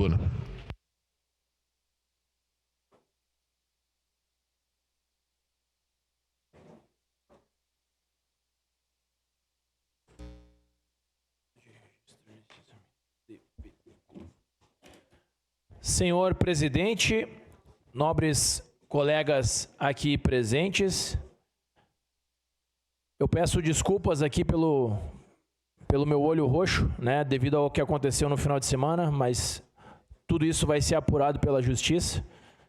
tribuna. Senhor presidente, nobres colegas aqui presentes, eu peço desculpas aqui pelo meu olho roxo, né, devido ao que aconteceu no final de semana, mas tudo isso vai ser apurado pela justiça.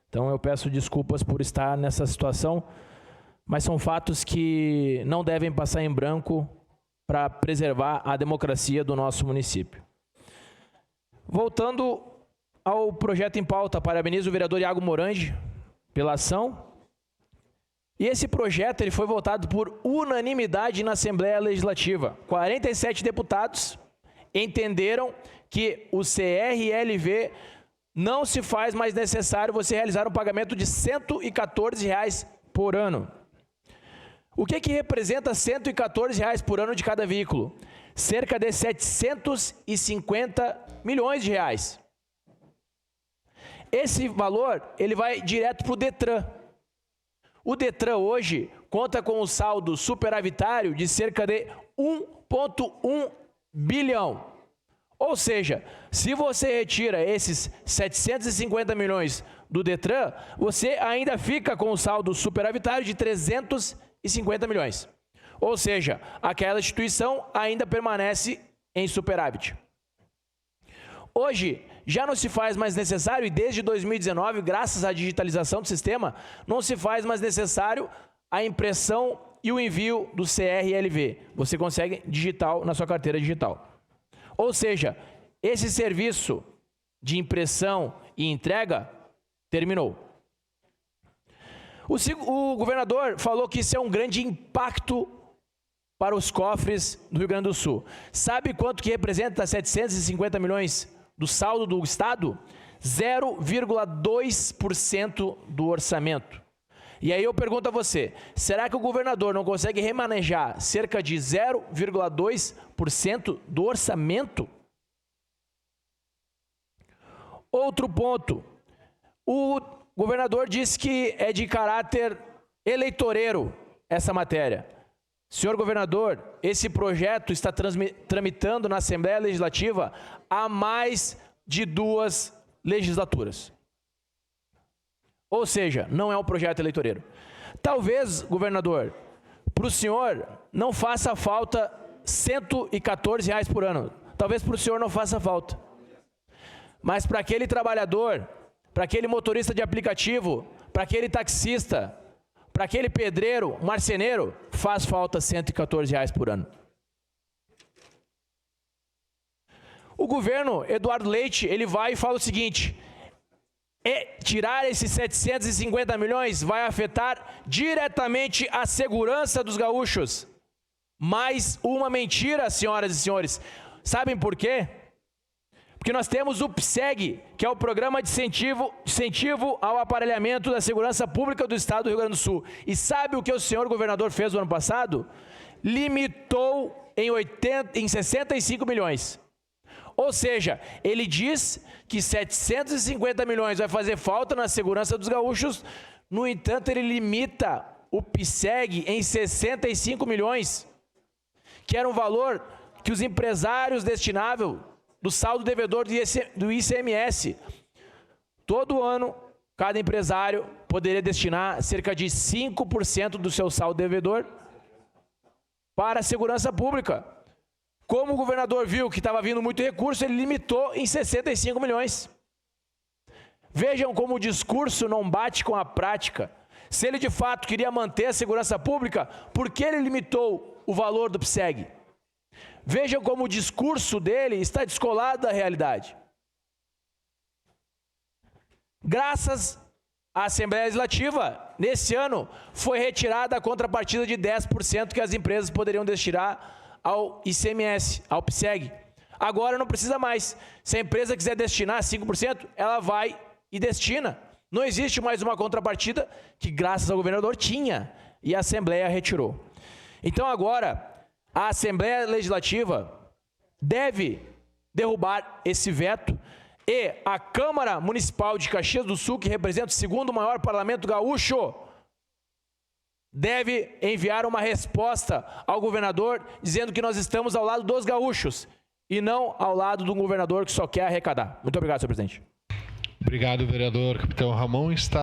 Então eu peço desculpas por estar nessa situação, mas são fatos que não devem passar em branco para preservar a democracia do nosso município. Voltando ao projeto em pauta, parabenizo o vereador Iago Morandi pela ação. E esse projeto ele foi votado por unanimidade na Assembleia Legislativa. 47 deputados entenderam que o CRLV não se faz mais necessário você realizar um pagamento de R$ 114 por ano. O que representa R$ 114 por ano de cada veículo? Cerca de 750 milhões de reais. Esse valor ele vai direto para o Detran. O Detran hoje conta com um saldo superavitário de cerca de 1,1 bilhão. Ou seja, se você retira esses 750 milhões do Detran, você ainda fica com um saldo superavitário de 350 milhões. Ou seja, aquela instituição ainda permanece em superávit. Hoje, já não se faz mais necessário, e desde 2019, graças à digitalização do sistema, não se faz mais necessário a impressão e o envio do CRLV. Você consegue digital na sua carteira digital. Ou seja, esse serviço de impressão e entrega terminou. O governador falou que isso é um grande impacto para os cofres do Rio Grande do Sul. Sabe quanto que representa 750 milhões do saldo do Estado? 0,2% do orçamento. E aí eu pergunto a você, será que o governador não consegue remanejar cerca de 0,2% do orçamento? Outro ponto, o governador disse que é de caráter eleitoreiro essa matéria. Senhor governador, esse projeto está tramitando na Assembleia Legislativa há mais de 2 legislaturas. Ou seja, não é um projeto eleitoreiro. Talvez, governador, para o senhor não faça falta R$ 114 por ano. Talvez para o senhor não faça falta. Mas para aquele trabalhador, para aquele motorista de aplicativo, para aquele taxista, para aquele pedreiro, marceneiro, faz falta R$ 114 por ano. O governo Eduardo Leite, ele vai e fala o seguinte: tirar esses 750 milhões vai afetar diretamente a segurança dos gaúchos. Mais uma mentira, senhoras e senhores. Sabem por quê? Porque nós temos o PSEG, que é o Programa de Incentivo ao Aparelhamento da Segurança Pública do Estado do Rio Grande do Sul. E sabe o que o senhor governador fez no ano passado? Limitou em 65 milhões. Ou seja, ele diz que 750 milhões vai fazer falta na segurança dos gaúchos, no entanto, ele limita o PSEG em 65 milhões, que era um valor que os empresários destinavam do saldo devedor do ICMS. Todo ano, cada empresário poderia destinar cerca de 5% do seu saldo devedor para a segurança pública. Como o governador viu que estava vindo muito recurso, ele limitou em 65 milhões. Vejam como o discurso não bate com a prática. Se ele de fato queria manter a segurança pública, por que ele limitou o valor do PSEG? Vejam como o discurso dele está descolado da realidade. Graças à Assembleia Legislativa, nesse ano, foi retirada a contrapartida de 10% que as empresas poderiam destinar ao ICMS, ao PSEG. Agora não precisa mais. Se a empresa quiser destinar 5%, ela vai e destina. Não existe mais uma contrapartida que, graças ao governador, tinha, e a Assembleia retirou. Então agora, a Assembleia Legislativa deve derrubar esse veto E a Câmara Municipal de Caxias do Sul, que representa o segundo maior parlamento gaúcho, deve enviar uma resposta ao governador dizendo que nós estamos ao lado dos gaúchos e não ao lado do governador que só quer arrecadar. Muito obrigado, senhor presidente. Obrigado, vereador. Capitão Ramon está